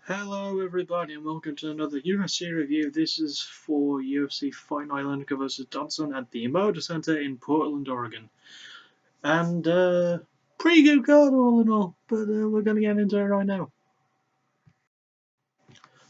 Hello everybody and welcome to another UFC review. This is for UFC Fight Night Lineker vs Dodson at the Motor Center in Portland, Oregon. And pretty good card all in all, but we're going to get into it right now.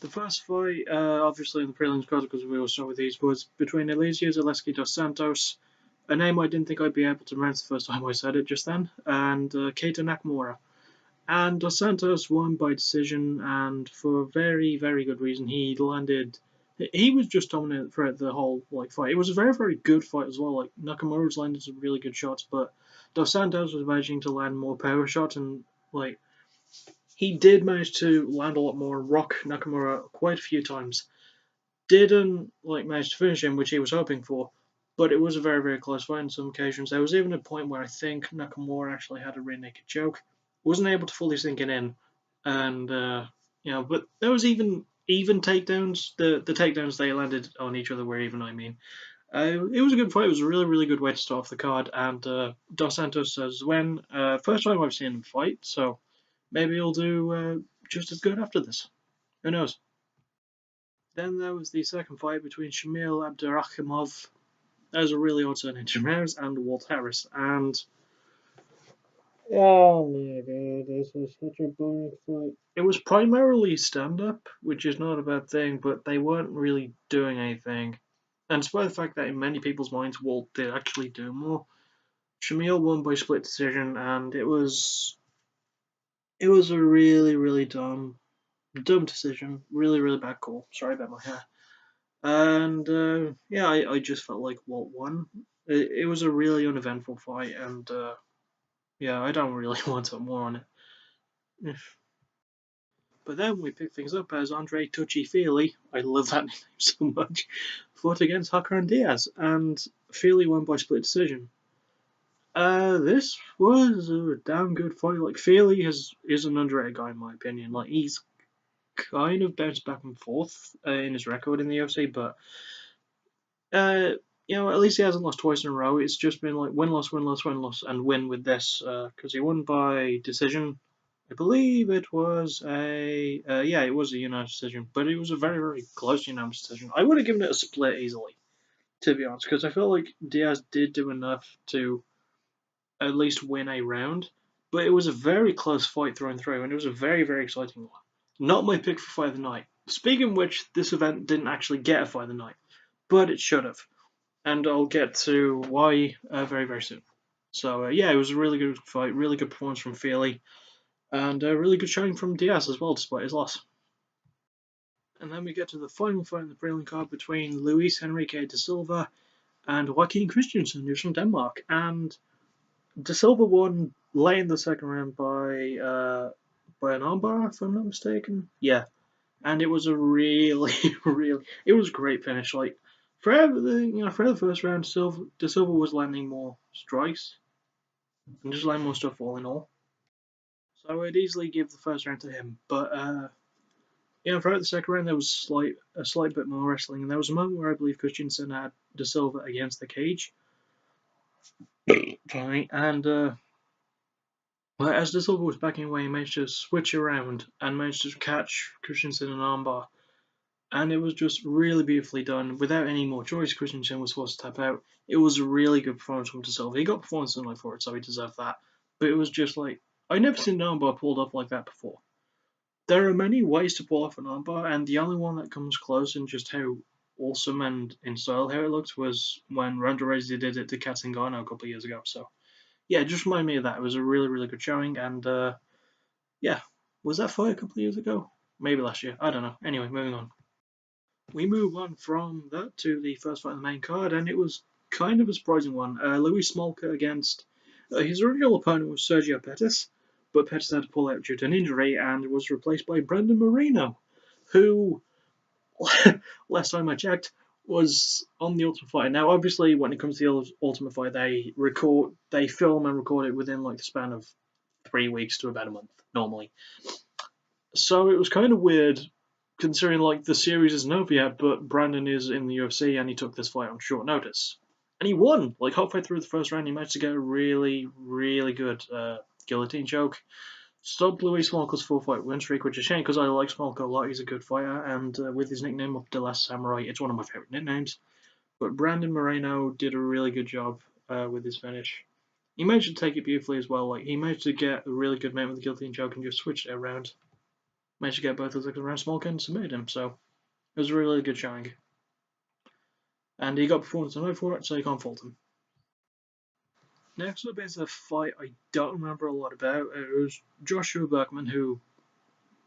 The first fight, obviously in the prelims card because we all start with these, was between Elizeu Zaleski dos Santos, a name I didn't think I'd be able to pronounce the first time I said it just then, and Keita Nakamura. And Dos Santos won by decision, and for a very, very good reason. He landed. He was just dominant throughout the whole fight. It was a very, very good fight as well. Like Nakamura was landing some really good shots, but Dos Santos was managing to land more power shots, and he did manage to land a lot more, rock Nakamura quite a few times. Didn't manage to finish him, which he was hoping for, but it was a very, very close fight on some occasions. There was even a point where I think Nakamura actually had a rear naked choke, wasn't able to fully sink it in, and but there was even takedowns. The takedowns they landed on each other were even. I mean, it was a good fight. It was a really, really good way to start off the card. And Dos Santos says when first time I've seen him fight, so maybe he'll do just as good after this. Who knows? Then there was the second fight between Shamil Abdurakhimov, that was a really odd surname, Ramirez, and Walt Harris. And oh my god, this was such a boring fight. It was primarily stand up, which is not a bad thing, but they weren't really doing anything. And despite the fact that in many people's minds Walt did actually do more, Shamil won by split decision, and it was a really, really dumb decision. Really, really bad call. Sorry about my hair. And yeah, I just felt like Walt won. It was a really uneventful fight, and yeah, I don't really want to put more on it. But then we pick things up as Andre Touchy Feely, I love that name so much, fought against Hakan Diaz, and Feely won by split decision. This was a damn good fight. Like Feely is an underrated guy in my opinion. Like he's kind of bounced back and forth in his record in the UFC, but at least he hasn't lost twice in a row. It's just been like win loss, win loss, win loss, and win with this because he won by decision. I believe it was it was a unanimous decision, but it was a very, very close unanimous decision. I would have given it a split easily, to be honest, because I felt like Diaz did do enough to at least win a round, but it was a very close fight through and through, and it was a very, very exciting one. Not my pick for fight of the night. Speaking of which, this event didn't actually get a fight of the night, but it should have, and I'll get to why very, very soon. So yeah, it was a really good fight, really good performance from Feely. And a really good showing from Diaz as well, despite his loss. And then we get to the final fight in the prelim card between Luis Henrique da Silva and Joaquin Christensen, who's from Denmark. And da Silva won late in the second round by an armbar, if I'm not mistaken. Yeah, and it was a really, really, it was a great finish. Like for the first round, da Silva was landing more strikes and just landing more stuff all in all. So I'd easily give the first round to him, but throughout the second round there was a slight bit more wrestling, and there was a moment where I believe Christensen had Da Silva against the cage. And as Da Silva was backing away, he managed to switch around and managed to catch Christensen in an armbar. And it was just really beautifully done. Without any more choice, Christensen was forced to tap out. It was a really good performance from Da Silva. He got performance in for it, so he deserved that. But it was just like, I'd never seen an armbar pulled off like that before. There are many ways to pull off an armbar, and the only one that comes close in just how awesome and in style how it looked was when Ronda Rousey did it to Kat Zingano a couple of years ago. So, yeah, it just reminded me of that. It was a really, really good showing, and yeah, was that fight a couple of years ago? Maybe last year. I don't know. Anyway, moving on. We move on from that to the first fight on the main card, and it was kind of a surprising one. Louis Smolka against his original opponent was Sergio Pettis, but Pettis had to pull out due to an injury and was replaced by Brendan Moreno, who, last time I checked, was on the Ultimate Fighter. Now, obviously, when it comes to the Ultimate Fighter, they film and record it within the span of 3 weeks to about a month normally. So it was kind of weird, considering the series isn't over yet, but Brandon is in the UFC and he took this fight on short notice, and he won. Halfway through the first round, he managed to get a really, really good guillotine choke. stopped Louis Smolka's 4-fight win streak, which is a shame because I like Smolka a lot. He's a good fighter, and with his nickname of The Last Samurai, it's one of my favorite nicknames. But Brandon Moreno did a really good job with his finish. He managed to take it beautifully as well. Like he managed to get a really good mate with the guillotine choke and just switched it around. Managed to get both those legs around Smolka and submitted him. So it was a really good showing. And he got performance tonight for it, so you can't fault him. Next up is a fight I don't remember a lot about. It was Joshua Berkman, who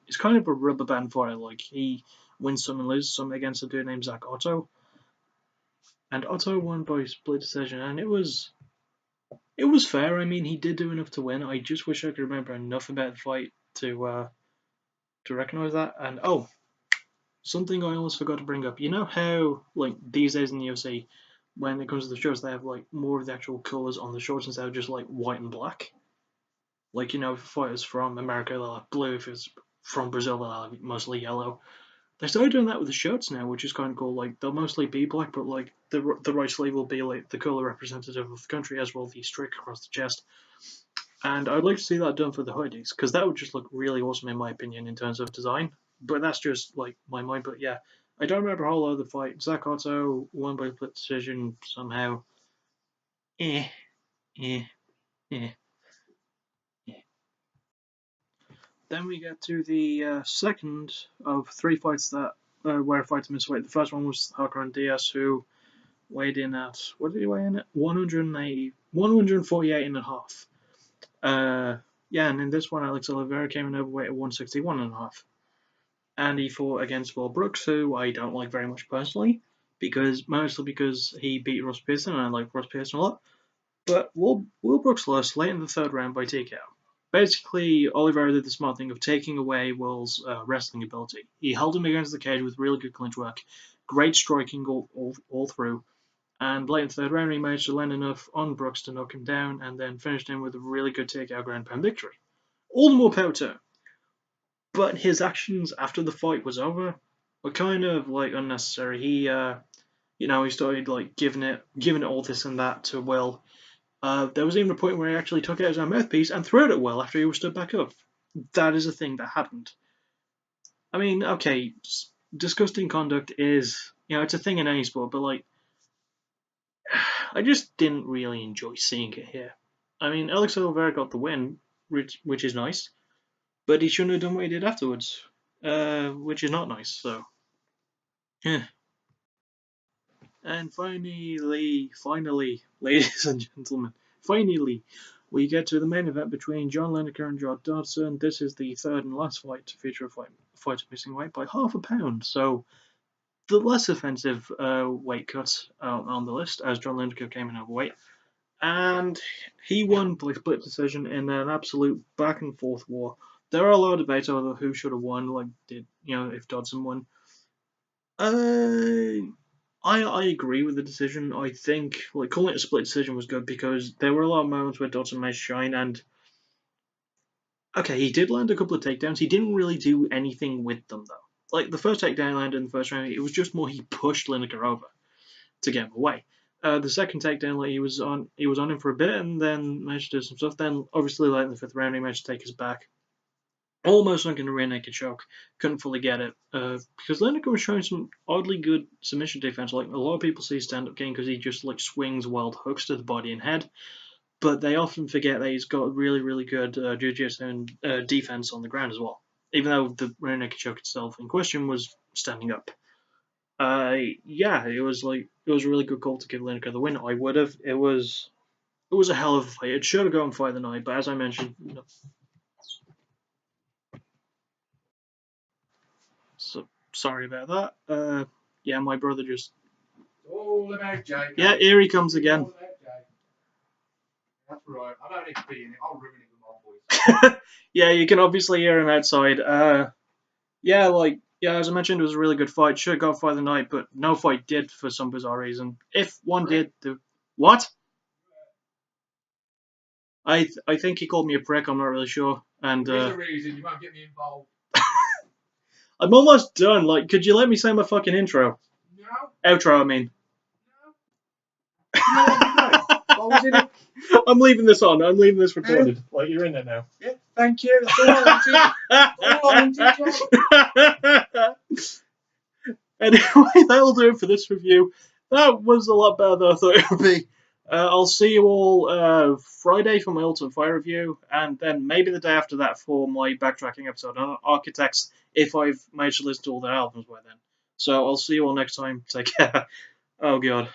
is kind of a rubber band fighter. Like he wins some and loses some against a dude named Zach Otto. And Otto won by split decision, and it was fair. I mean, he did do enough to win. I just wish I could remember enough about the fight to recognize that. And oh, something I almost forgot to bring up. You know how like these days in the UFC, when it comes to the shorts, they have like more of the actual colors on the shorts instead of just like white and black. Like you know, if a fighters from America, they'll have blue. If it's from Brazil, they'll have mostly yellow. They started doing that with the shirts now, which is kind of cool. Like they'll mostly be black, but like the right sleeve will be like the colour representative of the country, as well the streak across the chest. And I'd like to see that done for the hoodies, because that would just look really awesome in my opinion in terms of design. But that's just like my mind. But yeah, I don't remember a whole lot of the fight. Zach Otto won by split decision somehow. Eh, eh, eh, eh. Then we get to the second of three fights that where a fighter missed weight. The first one was Hakan Diaz, who weighed in at, what did he weigh in at? 148 and a half. Yeah, and in this one, Alex Oliveira came in overweight at 161 and a half. And he fought against Will Brooks, who I don't like very much personally, mostly because he beat Ross Pearson, and I like Ross Pearson a lot. But Will Brooks lost late in the third round by TKO. Basically, Oliveira did the smart thing of taking away Will's wrestling ability. He held him against the cage with really good clinch work, great striking all through, and late in the third round, he managed to land enough on Brooks to knock him down, and then finished him with a really good takeout ground pound victory. All the more power to him. But his actions after the fight was over were kind of like unnecessary. He started like giving it all this and that to Will. There was even a point where he actually took out his own mouthpiece and threw it at Will after he was stood back up. That is a thing that happened. I mean, okay, disgusting conduct is, it's a thing in any sport, but like, I just didn't really enjoy seeing it here. I mean, Alex Oliveira got the win, which is nice, but he shouldn't have done what he did afterwards, which is not nice. So, yeah. And finally, ladies and gentlemen, finally, we get to the main event between John Lineker and Dodson. This is the third and last fight to feature a fighter missing weight by half a pound. So, the less offensive weight cut on the list, as John Lineker came in overweight. And he won by split decision in an absolute back and forth war. There are a lot of debates over who should have won, like if Dodson won. I agree with the decision. I think like calling it a split decision was good because there were a lot of moments where Dodson made shine, and okay, he did land a couple of takedowns. He didn't really do anything with them though. Like the first takedown he landed in the first round, it was just more he pushed Lineker over to get him away. The second takedown, like he was on him for a bit, and then managed to do some stuff. Then, obviously, late in the fifth round, he managed to take his back. Almost like in a rear naked choke. Couldn't fully get it because Lineker was showing some oddly good submission defense. Like a lot of people see stand-up game because he just like swings wild hooks to the body and head, but they often forget that he's got really really good jiu-jitsu and defense on the ground as well. Even though the rear naked choke itself in question was standing up. Yeah, it was a really good call to give Lineker the win. I would have. It was a hell of a fight. It should have gone fight of the night, but as I mentioned, so sorry about that. Yeah, my brother just. Oh, about Jake. Yeah, here he comes again. That's right. I don't need to be in it. I'll ruin it with my voice. Yeah, you can obviously hear him outside. Yeah, as I mentioned, it was a really good fight. Should have got fight of the night, but no fight did for some bizarre reason. If one did, what? I think he called me a prick. I'm not really sure. And There's a reason you won't get me involved. I'm almost done. Like, could you let me say my fucking intro? No. Outro, I mean. No. You know what you I was in it. I'm leaving this on. I'm leaving this recorded. Like, you're in it now. Yeah, thank you. That's all I wanted. Anyway, that'll do it for this review. That was a lot better than I thought it would be. I'll see you all Friday for my Ultimate Fire review, and then maybe the day after that for my backtracking episode on Architects, if I've managed to listen to all their albums by then. So I'll see you all next time. Take care. Oh, God.